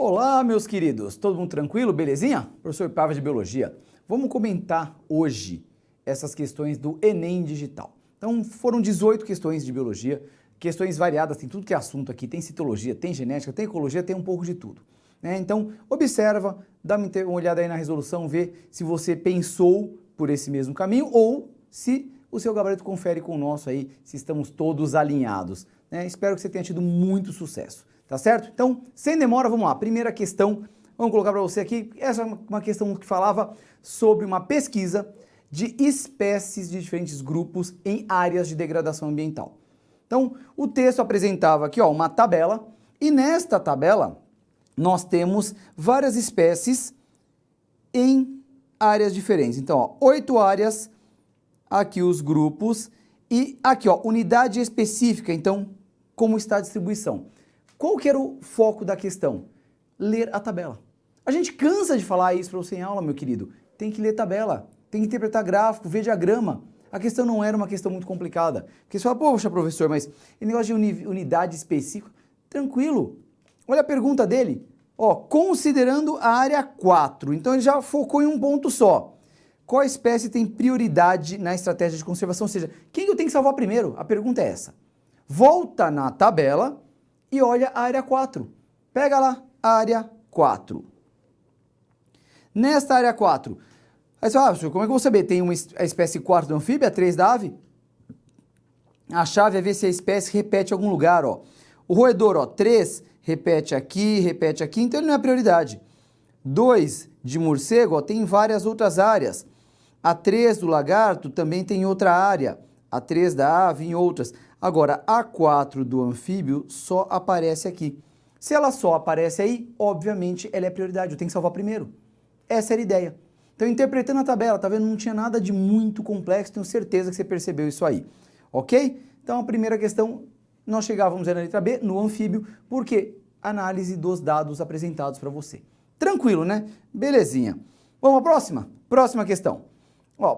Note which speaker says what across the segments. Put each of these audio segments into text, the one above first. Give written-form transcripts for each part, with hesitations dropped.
Speaker 1: Olá, meus queridos, todo mundo tranquilo, belezinha? Professor Pava de Biologia. Vamos comentar hoje essas questões do Enem Digital. Então, foram 18 questões de Biologia, questões variadas, tem tudo que é assunto aqui, tem citologia, tem genética, tem ecologia, tem um pouco de tudo. Então, observa, dá uma olhada aí na resolução, vê se você pensou por esse mesmo caminho ou se o seu gabarito confere com o nosso aí, se estamos todos alinhados. Espero que você tenha tido muito sucesso. Tá certo? Então, sem demora, vamos lá. Primeira questão, vamos colocar para você aqui. Essa é uma questão que falava sobre uma pesquisa de espécies de diferentes grupos em áreas de degradação ambiental. Então, o texto apresentava aqui uma tabela, e nesta tabela nós temos várias espécies em áreas diferentes. Então, 8 áreas, aqui os grupos, e aqui, unidade específica, então, como está a distribuição. Qual que era o foco da questão? Ler a tabela. A gente cansa de falar isso para você em aula, meu querido. Tem que ler tabela, tem que interpretar gráfico, ver diagrama. A questão não era uma questão muito complicada. Porque você fala, poxa, professor, mas esse negócio de unidade específica, tranquilo. Olha a pergunta dele. Considerando a área 4. Então ele já focou em um ponto só. Qual espécie tem prioridade na estratégia de conservação? Ou seja, quem eu tenho que salvar primeiro? A pergunta é essa. Volta na tabela e olha a área 4. Pega lá a área 4. Nesta área 4, aí você fala, como é que eu vou saber? Tem a espécie 4 do anfíbio, a 3 da ave? A chave é ver se a espécie repete em algum lugar, O roedor, 3, repete aqui, então ele não é prioridade. 2 de morcego, tem várias outras áreas. A 3 do lagarto também tem outra área. A 3 da ave em outras. Agora, a 4 do anfíbio só aparece aqui. Se ela só aparece aí, obviamente ela é prioridade, eu tenho que salvar primeiro. Essa era a ideia. Então, interpretando a tabela, tá vendo? Não tinha nada de muito complexo, tenho certeza que você percebeu isso aí. Ok? Então, a primeira questão, nós chegávamos na letra B, no anfíbio, porque análise dos dados apresentados para você. Tranquilo, né? Belezinha. Vamos à próxima? Próxima questão.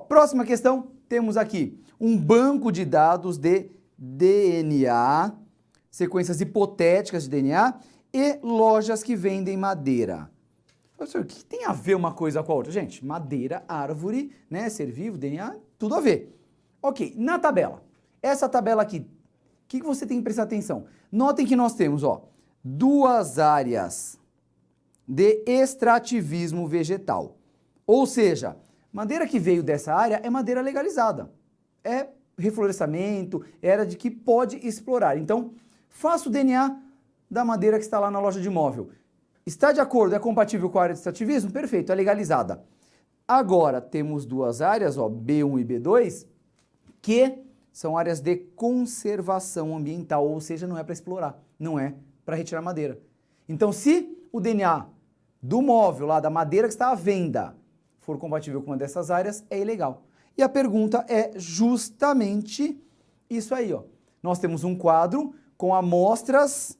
Speaker 1: Próxima questão, temos aqui um banco de dados de DNA, sequências hipotéticas de DNA e lojas que vendem madeira. Professor, o que tem a ver uma coisa com a outra? Gente, madeira, árvore, ser vivo, DNA, tudo a ver. Ok, na tabela. Essa tabela aqui, o que você tem que prestar atenção? Notem que nós temos, 2 áreas de extrativismo vegetal. Ou seja, madeira que veio dessa área é madeira legalizada. É reflorestamento, era de que pode explorar. Então, faça o DNA da madeira que está lá na loja de imóvel. Está de acordo, é compatível com a área de extrativismo? Perfeito, é legalizada. Agora, temos 2 áreas, B1 e B2, que são áreas de conservação ambiental, ou seja, não é para explorar, não é para retirar madeira. Então, se o DNA do móvel lá, da madeira que está à venda, for compatível com uma dessas áreas, é ilegal. E a pergunta é justamente isso aí, Nós temos um quadro com amostras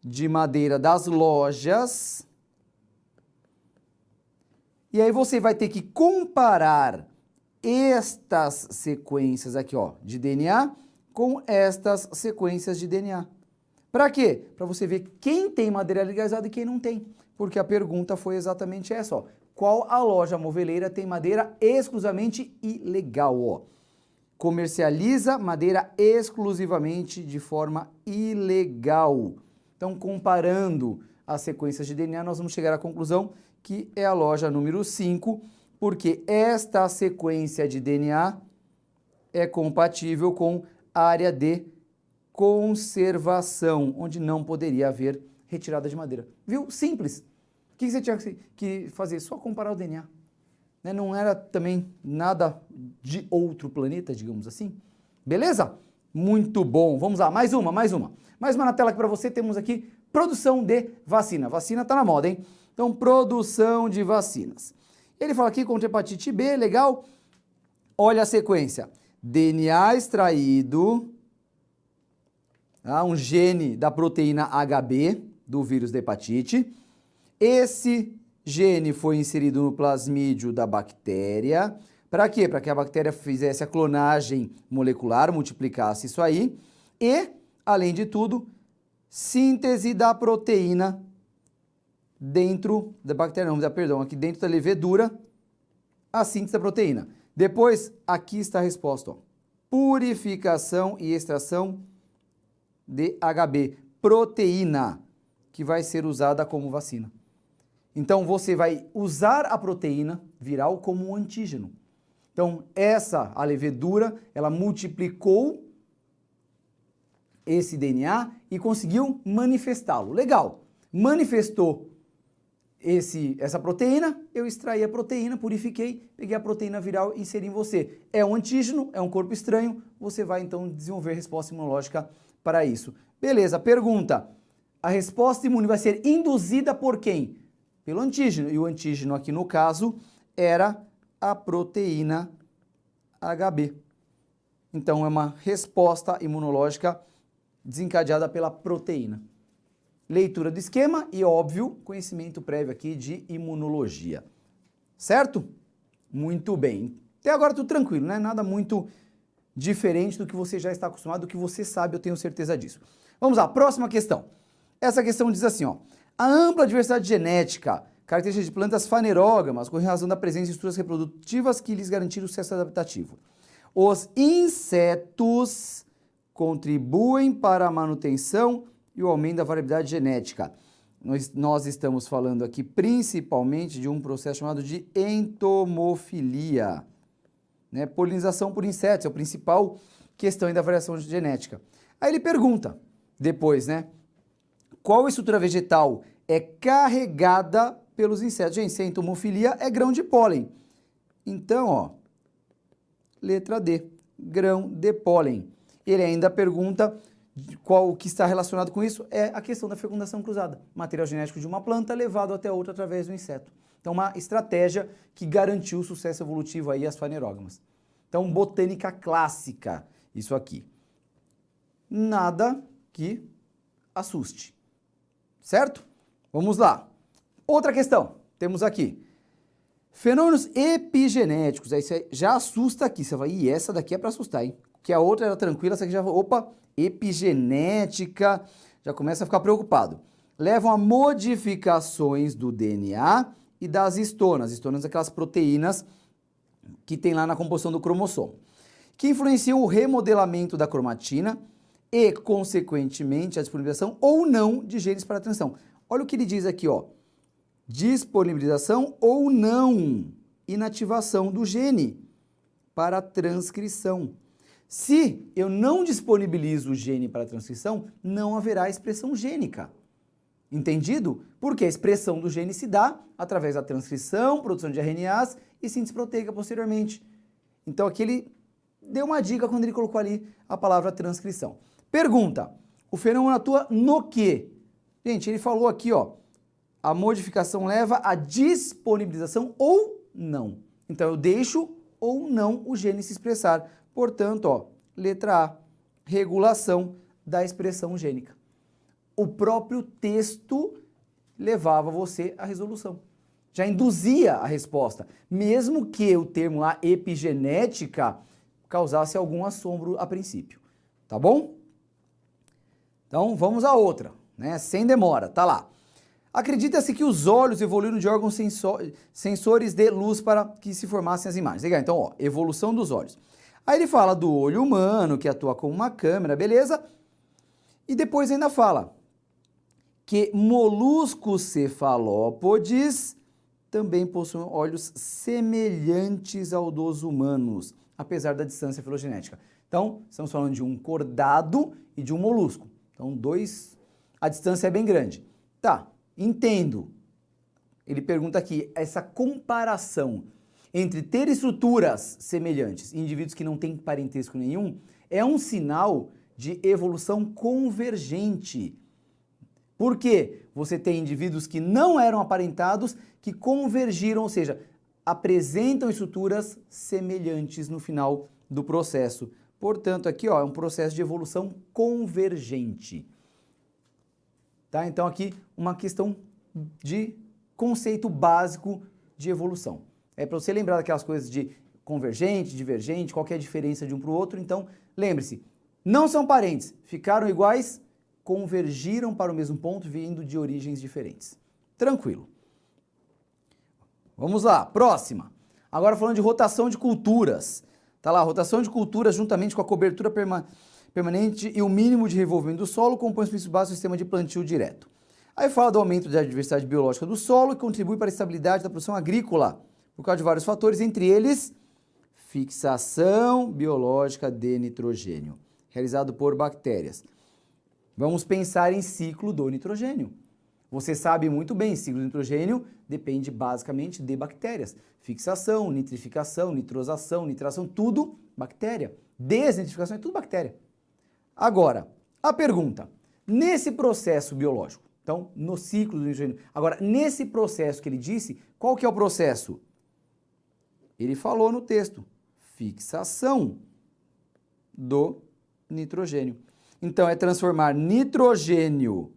Speaker 1: de madeira das lojas. E aí você vai ter que comparar estas sequências aqui, de DNA com estas sequências de DNA. Para quê? Para você ver quem tem madeira legalizada e quem não tem. Porque a pergunta foi exatamente essa, Qual a loja moveleira tem madeira exclusivamente ilegal, Comercializa madeira exclusivamente de forma ilegal. Então, comparando as sequências de DNA, nós vamos chegar à conclusão que é a loja número 5, porque esta sequência de DNA é compatível com a área de conservação, onde não poderia haver retirada de madeira. Viu? Simples. O que você tinha que fazer? Só comparar o DNA. Não era também nada de outro planeta, digamos assim. Beleza? Muito bom. Vamos lá, mais uma. Mais uma na tela aqui para você, temos aqui produção de vacina. Vacina tá na moda, hein? Então, produção de vacinas. Ele fala aqui contra hepatite B, legal? Olha a sequência. DNA extraído, um gene da proteína HB, do vírus da hepatite. Esse gene foi inserido no plasmídio da bactéria. Para quê? Para que a bactéria fizesse a clonagem molecular, multiplicasse isso aí. E, além de tudo, síntese da proteína dentro da bactéria, não, perdão, aqui dentro da levedura, a síntese da proteína. Depois, aqui está a resposta, ó. Purificação e extração de HB, proteína, que vai ser usada como vacina. Então, você vai usar a proteína viral como um antígeno. Então, a levedura, ela multiplicou esse DNA e conseguiu manifestá-lo. Legal. Manifestou essa proteína, eu extraí a proteína, purifiquei, peguei a proteína viral e inseri em você. É um antígeno, é um corpo estranho, você vai então desenvolver resposta imunológica para isso. Beleza, pergunta. A resposta imune vai ser induzida por quem? Pelo antígeno. E o antígeno aqui no caso era a proteína HB. Então é uma resposta imunológica desencadeada pela proteína. Leitura do esquema e, óbvio, conhecimento prévio aqui de imunologia. Certo? Muito bem. Até agora tudo tranquilo, né? Nada muito diferente do que você já está acostumado, do que você sabe, eu tenho certeza disso. Vamos lá, próxima questão. Essa questão diz assim, ó. A ampla diversidade genética, característica de plantas fanerógamas, com razão da presença de estruturas reprodutivas que lhes garantiram o sucesso adaptativo. Os insetos contribuem para a manutenção e o aumento da variabilidade genética. Nós estamos falando aqui principalmente de um processo chamado de entomofilia. Né? Polinização por insetos é a principal questão aí da variação genética. Aí ele pergunta, depois, né? Qual estrutura vegetal é carregada pelos insetos? Gente, se é entomofilia, é grão de pólen. Então, ó, letra D, grão de pólen. Ele ainda pergunta qual que está relacionado com isso, é a questão da fecundação cruzada. Material genético de uma planta levado até outra através do inseto. Então, uma estratégia que garantiu o sucesso evolutivo aí às fanerógamas. Então, botânica clássica, isso aqui. Nada que assuste. Certo? Vamos lá. Outra questão, temos aqui. Fenômenos epigenéticos, aí você já assusta aqui, você vai, e essa daqui é para assustar, hein? Que a outra era tranquila, essa aqui já, opa, epigenética, já começa a ficar preocupado. Levam a modificações do DNA e das histonas. Histonas, aquelas proteínas que tem lá na composição do cromossomo, que influenciam o remodelamento da cromatina e, consequentemente, a disponibilização ou não de genes para a transição. Olha o que ele diz aqui, ó. Disponibilização ou não, inativação do gene para a transcrição. Se eu não disponibilizo o gene para a transcrição, não haverá expressão gênica. Entendido? Porque a expressão do gene se dá através da transcrição, produção de RNAs e síntese proteica posteriormente. Então aqui ele deu uma dica quando ele colocou ali a palavra transcrição. Pergunta, o fenômeno atua no quê? Gente, ele falou aqui, ó, a modificação leva à disponibilização ou não. Então eu deixo ou não o gene se expressar. Portanto, ó, letra A, regulação da expressão gênica. O próprio texto levava você à resolução. Já induzia a resposta, mesmo que o termo lá epigenética causasse algum assombro a princípio. Tá bom? Então, vamos à outra, né? Sem demora, tá lá. Acredita-se que os olhos evoluíram de órgãos sensores de luz para que se formassem as imagens. Legal, então, ó, evolução dos olhos. Aí ele fala do olho humano, que atua como uma câmera, beleza? E depois ainda fala que moluscos cefalópodes também possuem olhos semelhantes ao dos humanos, apesar da distância filogenética. Então, estamos falando de um cordado e de um molusco. Então, a distância é bem grande. Tá, entendo. Ele pergunta aqui, essa comparação entre ter estruturas semelhantes e indivíduos que não têm parentesco nenhum é um sinal de evolução convergente. Por quê? Você tem indivíduos que não eram aparentados, que convergiram, ou seja, apresentam estruturas semelhantes no final do processo. Portanto, aqui ó, é um processo de evolução convergente. Tá? Então aqui uma questão de conceito básico de evolução. É para você lembrar daquelas coisas de convergente, divergente, qual que é a diferença de um para o outro. Então, lembre-se, não são parentes, ficaram iguais, convergiram para o mesmo ponto, vindo de origens diferentes. Tranquilo. Vamos lá, próxima. Agora falando de rotação de culturas. Tá lá, rotação de culturas juntamente com a cobertura permanente e o mínimo de revolvimento do solo compõe os princípios básicos do sistema de plantio direto. Aí fala do aumento da diversidade biológica do solo, que contribui para a estabilidade da produção agrícola, por causa de vários fatores, entre eles fixação biológica de nitrogênio, realizado por bactérias. Vamos pensar em ciclo do nitrogênio. Você sabe muito bem, ciclo do nitrogênio depende basicamente de bactérias. Fixação, nitrificação, nitrosação, nitração, tudo bactéria. Desnitrificação é tudo bactéria. Agora, a pergunta, nesse processo biológico, então, no ciclo do nitrogênio, agora, nesse processo que ele disse, qual que é o processo? Ele falou no texto, fixação do nitrogênio. Então, é transformar nitrogênio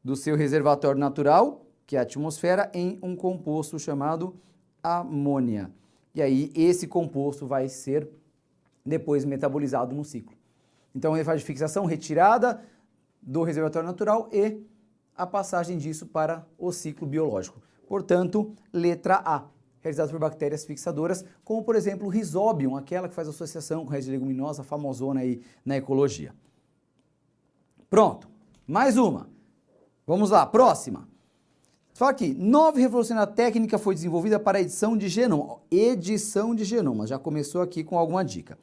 Speaker 1: do seu reservatório natural, que é a atmosfera, em um composto chamado amônia. E aí, esse composto vai ser depois metabolizado no ciclo. Então, ele faz de fixação, retirada do reservatório natural e a passagem disso para o ciclo biológico. Portanto, letra A, realizado por bactérias fixadoras, como, por exemplo, o Rhizobium, aquela que faz associação com a raiz de leguminosa, famosona aí na ecologia. Pronto, mais uma. Vamos lá, próxima. Fala aqui, nova revolucionária técnica foi desenvolvida para a edição de genoma. Edição de genoma, já começou aqui com alguma dica.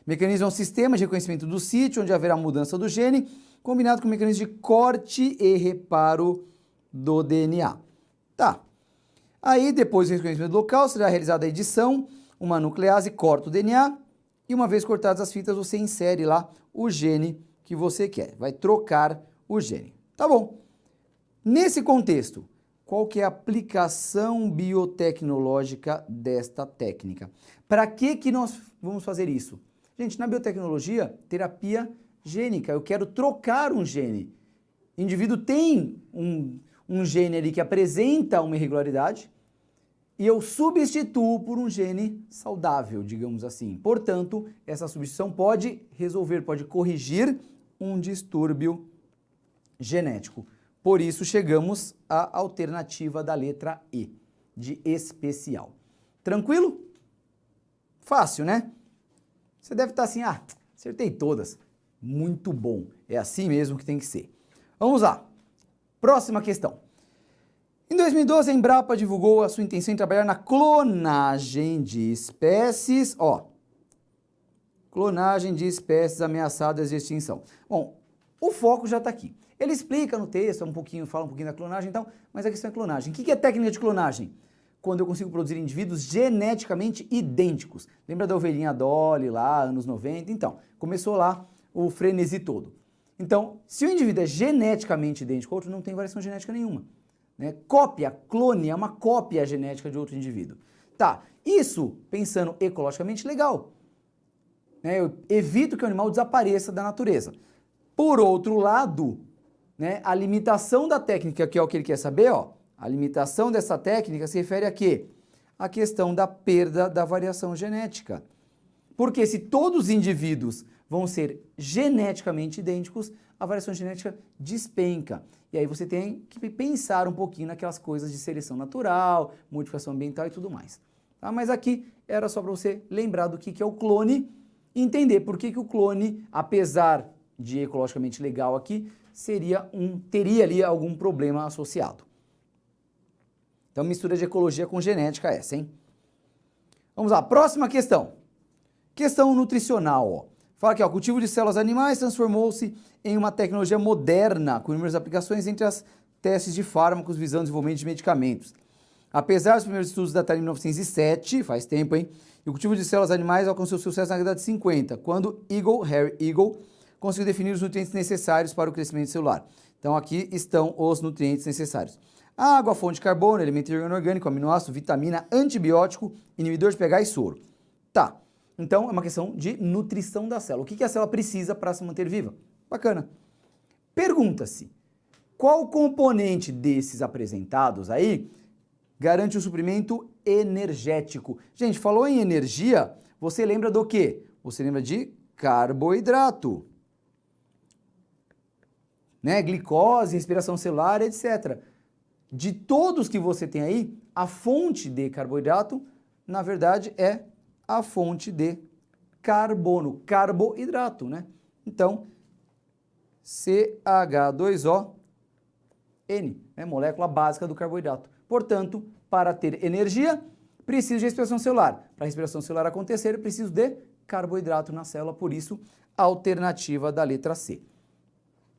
Speaker 1: Mecanismo é um sistema de reconhecimento do sítio, onde haverá mudança do gene, combinado com o mecanismo de corte e reparo do DNA. Tá. Aí, depois do reconhecimento local, será realizada a edição, uma nuclease corta o DNA, e uma vez cortadas as fitas, você insere lá o gene que você quer. Vai trocar o gene. Tá bom. Nesse contexto, qual que é a aplicação biotecnológica desta técnica? Para que nós vamos fazer isso? Gente, na biotecnologia, terapia gênica, eu quero trocar um gene. O indivíduo tem um gene ali que apresenta uma irregularidade e eu substituo por um gene saudável, digamos assim. Portanto, essa substituição pode resolver, pode corrigir um distúrbio genético. Por isso, chegamos à alternativa da letra E, de especial. Tranquilo? Fácil, né? Você deve estar assim, acertei todas. Muito bom. É assim mesmo que tem que ser. Vamos lá. Próxima questão. Em 2012, a Embrapa divulgou a sua intenção em trabalhar na clonagem de espécies, clonagem de espécies ameaçadas de extinção. Bom, o foco já está aqui. Ele explica no texto, fala um pouquinho da clonagem e tal, mas a questão é clonagem. O que é técnica de clonagem? Quando eu consigo produzir indivíduos geneticamente idênticos. Lembra da ovelhinha Dolly lá, anos 90? Então, começou lá o frenesi todo. Então, se o indivíduo é geneticamente idêntico ao outro, não tem variação genética nenhuma. Né? Cópia, clone, é uma cópia genética de outro indivíduo. Tá, isso, pensando ecologicamente, legal. Né? Eu evito que o animal desapareça da natureza. Por outro lado, né, a limitação da técnica, que é o que ele quer saber, a limitação dessa técnica se refere a quê? A questão da perda da variação genética. Porque se todos os indivíduos vão ser geneticamente idênticos, a variação genética despenca. E aí você tem que pensar um pouquinho naquelas coisas de seleção natural, modificação ambiental e tudo mais. Tá? Mas aqui era só para você lembrar do que é o clone e entender por que o clone, apesar de ecologicamente legal aqui, teria ali algum problema associado. Então, mistura de ecologia com genética essa, hein? Vamos lá, próxima questão. Questão nutricional, Fala aqui, cultivo de células animais transformou-se em uma tecnologia moderna, com inúmeras aplicações entre as testes de fármacos visando o desenvolvimento de medicamentos. Apesar dos primeiros estudos datarem em 1907, faz tempo, hein? E o cultivo de células animais alcançou sucesso na década de 50, quando Harry Eagle conseguiu definir os nutrientes necessários para o crescimento celular. Então aqui estão os nutrientes necessários. Água, fonte de carbono, elemento orgânico, aminoácido, vitamina, antibiótico, inibidor de pH e soro. Tá, então é uma questão de nutrição da célula. O que a célula precisa para se manter viva? Bacana. Pergunta-se, qual componente desses apresentados aí garante o suprimento energético? Gente, falou em energia, você lembra do quê? Você lembra de carboidrato. Né? Glicose, respiração celular, etc. de todos que você tem aí, a fonte de carboidrato, na verdade, é a fonte de carbono, carboidrato, né? Então, CH2ON, é molécula básica do carboidrato. Portanto, para ter energia, preciso de respiração celular. Para a respiração celular acontecer, preciso de carboidrato na célula, por isso, a alternativa da letra C.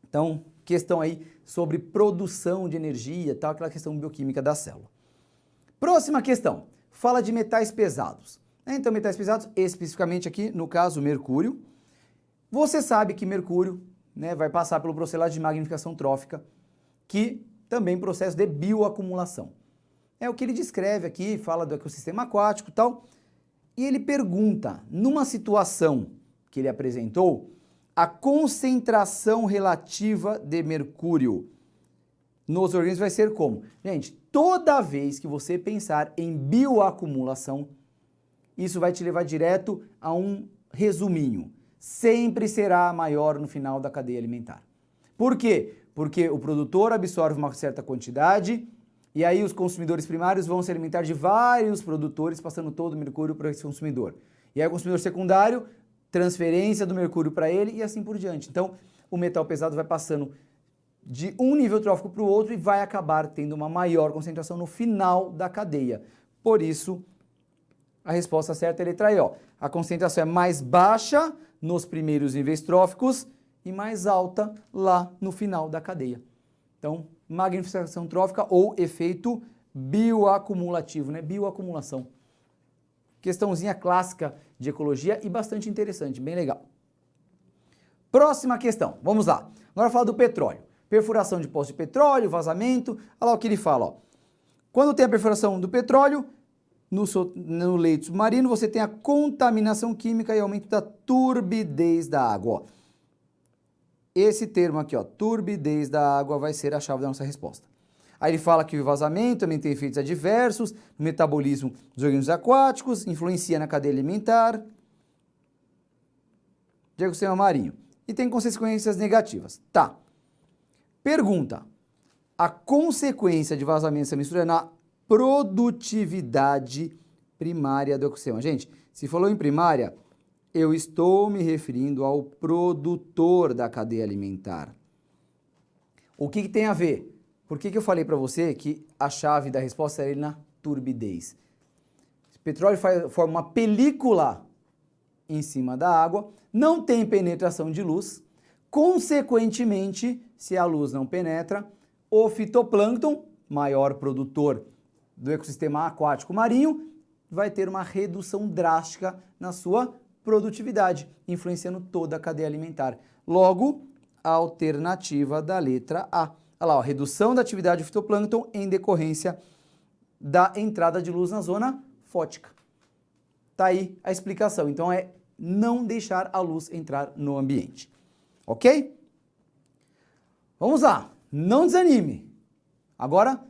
Speaker 1: Então, questão aí sobre produção de energia, tal, aquela questão bioquímica da célula. Próxima questão, fala de metais pesados. Então, metais pesados, especificamente aqui, no caso, mercúrio. Você sabe que mercúrio, né, vai passar pelo processo de magnificação trófica, que também processo de bioacumulação. É o que ele descreve aqui, fala do ecossistema aquático e tal, e ele pergunta, numa situação que ele apresentou, a concentração relativa de mercúrio nos organismos vai ser como? Gente, toda vez que você pensar em bioacumulação, isso vai te levar direto a um resuminho. Sempre será maior no final da cadeia alimentar. Por quê? Porque o produtor absorve uma certa quantidade e aí os consumidores primários vão se alimentar de vários produtores, passando todo o mercúrio para esse consumidor. E aí o consumidor secundário, transferência do mercúrio para ele e assim por diante. Então, o metal pesado vai passando de um nível trófico para o outro e vai acabar tendo uma maior concentração no final da cadeia. Por isso, a resposta certa é a letra E, ó. A concentração é mais baixa nos primeiros níveis tróficos e mais alta lá no final da cadeia. Então, magnificação trófica ou efeito bioacumulativo, né? Bioacumulação. Questãozinha clássica de ecologia e bastante interessante, bem legal. Próxima questão, vamos lá. Agora fala do petróleo. Perfuração de poços de petróleo, vazamento. Olha lá o que ele fala, ó. Quando tem a perfuração do petróleo, no leito submarino, você tem a contaminação química e aumento da turbidez da água, ó. Esse termo aqui, ó, turbidez da água, vai ser a chave da nossa resposta. Aí ele fala que o vazamento também tem efeitos adversos no metabolismo dos organismos aquáticos, influencia na cadeia alimentar de ecossistema marinho e tem consequências negativas. Tá. Pergunta. A consequência de vazamento dessa mistura é na produtividade primária do ecossistema. Gente, se falou em primária, eu estou me referindo ao produtor da cadeia alimentar. O que tem a ver? Por que eu falei para você que a chave da resposta era na turbidez? O petróleo forma uma película em cima da água, não tem penetração de luz, consequentemente, se a luz não penetra, o fitoplâncton, maior produtor do ecossistema aquático marinho, vai ter uma redução drástica na sua produtividade, influenciando toda a cadeia alimentar. Logo, a alternativa da letra A. Olha lá, ó, redução da atividade do fitoplâncton em decorrência da entrada de luz na zona fótica. Tá aí a explicação. Então é não deixar a luz entrar no ambiente. Ok? Vamos lá. Não desanime. Agora,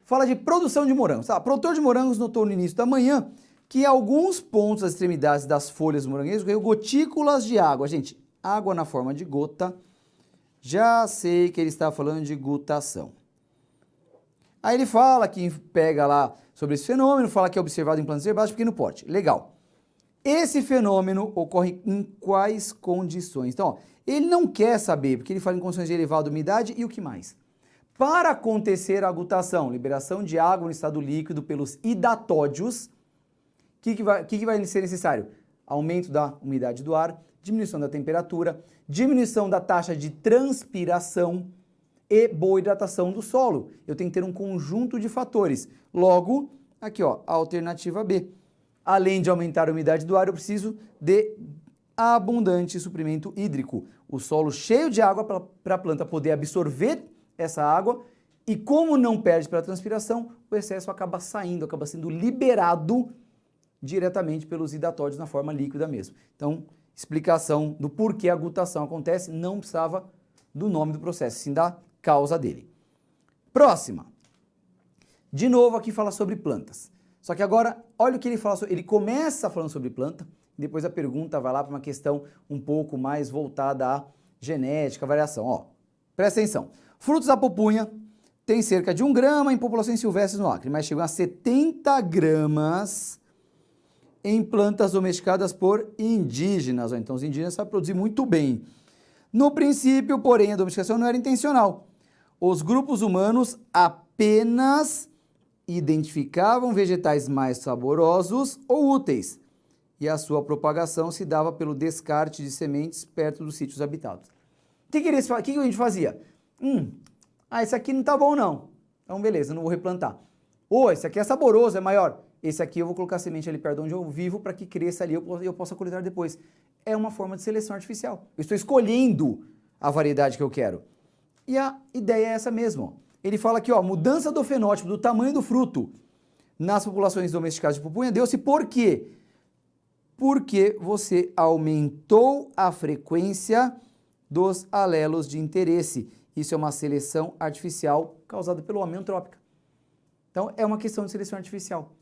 Speaker 1: fala de produção de morangos. Tá? O produtor de morangos notou no início da manhã que em alguns pontos das extremidades das folhas do morangueiro caiu gotículas de água. Gente, água na forma de gota. Já sei que ele está falando de gutação. Aí ele fala que pega lá sobre esse fenômeno, fala que é observado em plantas herbáceas de pequeno porte. Legal. Esse fenômeno ocorre em quais condições? Então, ó, ele não quer saber, porque ele fala em condições de elevada umidade e o que mais? Para acontecer a gutação, liberação de água no estado líquido pelos hidatódios, o que vai ser necessário? Aumento da umidade do ar, diminuição da temperatura, diminuição da taxa de transpiração e boa hidratação do solo. Eu tenho que ter um conjunto de fatores. Logo, aqui ó, a alternativa B. Além de aumentar a umidade do ar, eu preciso de abundante suprimento hídrico. O solo cheio de água para a planta poder absorver essa água e como não perde pela transpiração, o excesso acaba saindo, acaba sendo liberado diretamente pelos hidatódios na forma líquida mesmo. Então, explicação do porquê a gutação acontece, não precisava do nome do processo, sim da causa dele. Próxima. De novo aqui fala sobre plantas. Só que agora, olha o que ele fala, ele começa falando sobre planta, depois a pergunta vai lá para uma questão um pouco mais voltada à genética, variação. Ó, presta atenção. Frutos da pupunha tem cerca de 1 grama em populações silvestres no Acre, mas chegam a 70 gramas em plantas domesticadas por indígenas. Então, os indígenas sabem produzir muito bem. No princípio, porém, a domesticação não era intencional. Os grupos humanos apenas identificavam vegetais mais saborosos ou úteis, e a sua propagação se dava pelo descarte de sementes perto dos sítios habitados. O que a gente fazia? Esse aqui não tá bom não. Então, beleza, não vou replantar. Esse aqui é saboroso, é maior. Esse aqui eu vou colocar semente ali perto de onde eu vivo para que cresça ali e eu possa coletar depois. É uma forma de seleção artificial. Eu estou escolhendo a variedade que eu quero. E a ideia é essa mesmo. Ele fala aqui, mudança do fenótipo, do tamanho do fruto nas populações domesticadas de pupunha deu-se por quê? Porque você aumentou a frequência dos alelos de interesse. Isso é uma seleção artificial causada pelo homem antrópica. Então, é uma questão de seleção artificial.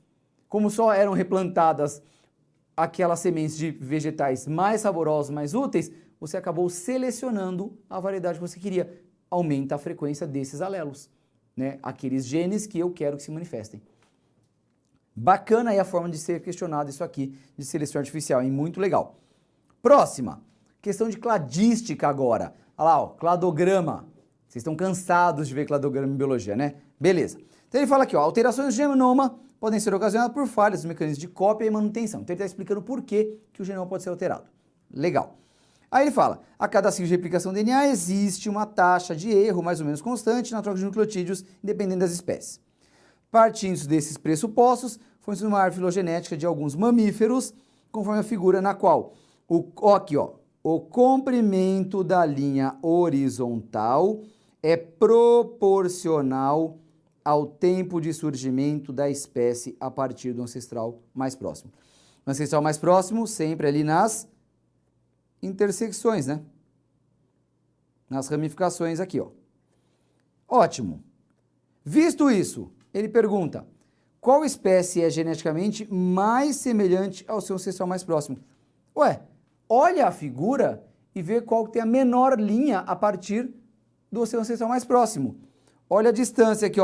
Speaker 1: Como só eram replantadas aquelas sementes de vegetais mais saborosos, mais úteis, você acabou selecionando a variedade que você queria. Aumenta a frequência desses alelos, né? Aqueles genes que eu quero que se manifestem. Bacana aí a forma de ser questionado isso aqui de seleção artificial, hein? Muito legal. Próxima, questão de cladística agora. Olha lá, cladograma. Vocês estão cansados de ver cladograma em biologia, né? Beleza. Então ele fala aqui, alterações do genoma podem ser ocasionadas por falhas nos mecanismos de cópia e manutenção. Então ele está explicando por que o genoma pode ser alterado. Legal. Aí ele fala, a cada ciclo de replicação do DNA existe uma taxa de erro mais ou menos constante na troca de nucleotídeos, independente das espécies. Partindo desses pressupostos, foi uma árvore filogenética de alguns mamíferos, conforme a figura na qual o comprimento da linha horizontal é proporcional ao tempo de surgimento da espécie a partir do ancestral mais próximo. O ancestral mais próximo sempre ali nas intersecções, né? Nas ramificações aqui, Ótimo. Visto isso, ele pergunta, qual espécie é geneticamente mais semelhante ao seu ancestral mais próximo? Olha a figura e vê qual tem a menor linha a partir do seu ancestral mais próximo. Olha a distância aqui,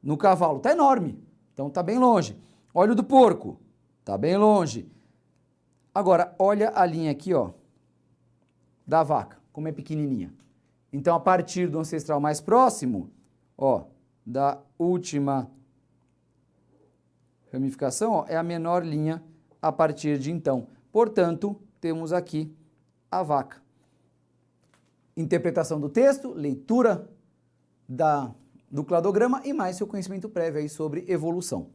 Speaker 1: no cavalo, tá enorme, então tá bem longe. Olha o do porco, tá bem longe. Agora, olha a linha aqui, da vaca, como é pequenininha. Então, a partir do ancestral mais próximo, da última ramificação, é a menor linha a partir de então. Portanto, temos aqui a vaca. Interpretação do texto, leitura do cladograma e mais seu conhecimento prévio aí sobre evolução.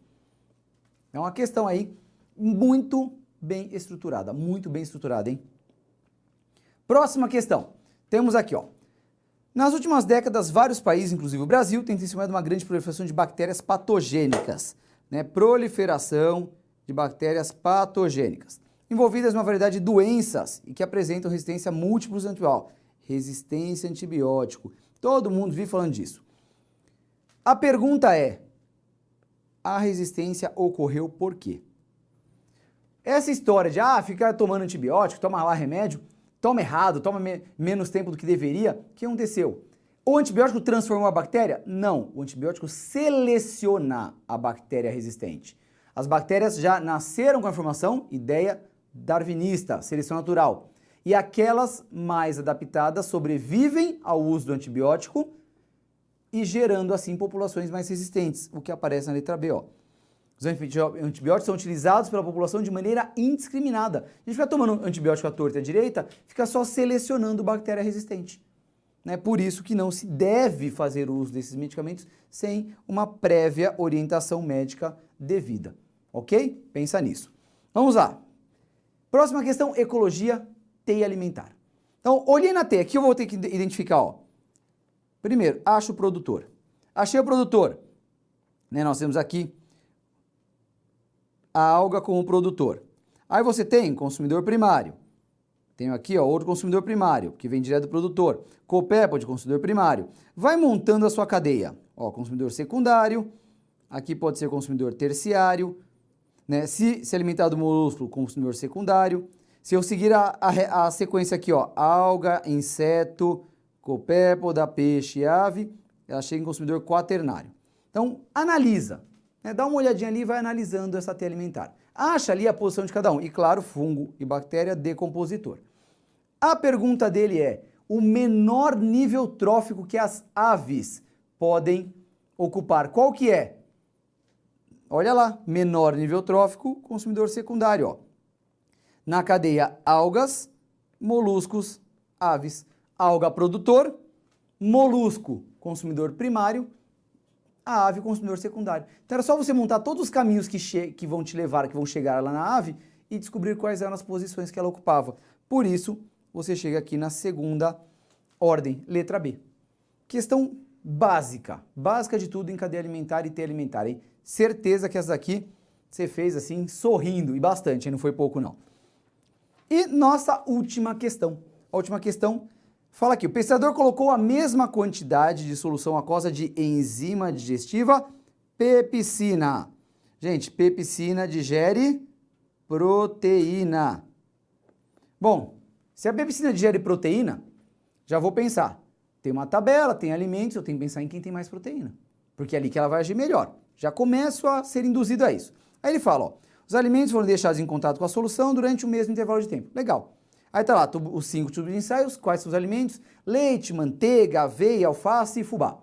Speaker 1: É uma questão aí muito bem estruturada, hein? Próxima questão. Temos aqui, nas últimas décadas, vários países, inclusive o Brasil, têm testemunhado uma grande proliferação de bactérias patogênicas, né? Proliferação de bactérias patogênicas, envolvidas numa variedade de doenças e que apresentam resistência a múltiplos antibióticos. Resistência a antibiótico. Todo mundo vive falando disso. A pergunta é, a resistência ocorreu por quê? Essa história de, ficar tomando antibiótico, toma lá remédio, toma errado, toma menos tempo do que deveria, o que aconteceu? O antibiótico transformou a bactéria? Não, o antibiótico seleciona a bactéria resistente. As bactérias já nasceram com a formação, ideia darwinista, seleção natural. E aquelas mais adaptadas sobrevivem ao uso do antibiótico e gerando assim populações mais resistentes, o que aparece na letra B, Os antibióticos são utilizados pela população de maneira indiscriminada. A gente fica tomando antibiótico à torta e à direita, fica só selecionando bactéria resistente. Né? Por isso que não se deve fazer uso desses medicamentos sem uma prévia orientação médica devida. Ok? Pensa nisso. Vamos lá. Próxima questão, ecologia, teia alimentar. Então, olhei na teia, aqui eu vou ter que identificar, Primeiro, acho o produtor. Achei o produtor. Né? Nós temos aqui a alga como produtor. Aí você tem consumidor primário. Tenho aqui, outro consumidor primário, que vem direto do produtor. Copépode, consumidor primário. Vai montando a sua cadeia. Consumidor secundário. Aqui pode ser consumidor terciário. Né? Se alimentar do molúsculo, consumidor secundário. Se eu seguir a sequência aqui, alga, inseto, copépoda, peixe e ave, ela chega em consumidor quaternário. Então, analisa, né? Dá uma olhadinha ali e vai analisando essa teia alimentar. Acha ali a posição de cada um. E claro, fungo e bactéria decompositor. A pergunta dele é: o menor nível trófico que as aves podem ocupar, qual que é? Olha lá, menor nível trófico, consumidor secundário, ó. Na cadeia algas, moluscos, aves. Alga produtor, molusco, consumidor primário, a ave, consumidor secundário. Então era só você montar todos os caminhos que vão te levar, que vão chegar lá na ave e descobrir quais eram as posições que ela ocupava. Por isso, você chega aqui na segunda ordem, letra B. Questão básica de tudo em cadeia alimentar e teia alimentar, hein? Certeza que essa daqui você fez assim, sorrindo, e bastante, hein? Não foi pouco não. E nossa última questão. A última questão fala aqui: o pesquisador colocou a mesma quantidade de solução aquosa de enzima digestiva pepsina. Gente, pepsina digere proteína. Bom, se a pepsina digere proteína, já vou pensar. Tem uma tabela, tem alimentos, eu tenho que pensar em quem tem mais proteína. Porque é ali que ela vai agir melhor. Já começo a ser induzido a isso. Aí ele fala, ó, os alimentos foram deixados em contato com a solução durante o mesmo intervalo de tempo. Legal. Aí tá lá, os 5 tubos de ensaios, quais são os alimentos? Leite, manteiga, aveia, alface e fubá.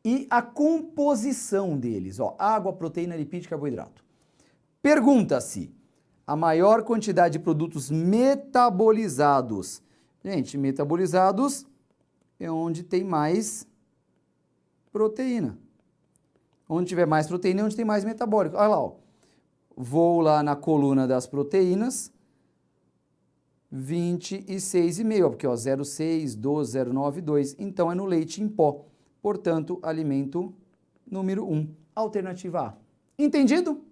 Speaker 1: E a composição deles, ó, água, proteína, lipídio e carboidrato. Pergunta-se, a maior quantidade de produtos metabolizados. Gente, metabolizados é onde tem mais proteína. Onde tiver mais proteína é onde tem mais metabólico. Olha lá, ó. Vou lá na coluna das proteínas, 26,5, porque ó, 0,6, 12, 0,9, 2. Então é no leite em pó. Portanto, alimento número 1, alternativa A. Entendido?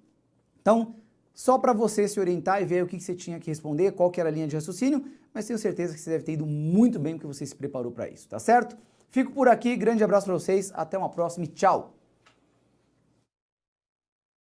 Speaker 1: Então, só para você se orientar e ver o que você tinha que responder, qual que era a linha de raciocínio, mas tenho certeza que você deve ter ido muito bem porque você se preparou para isso, tá certo? Fico por aqui, grande abraço para vocês, até uma próxima e tchau!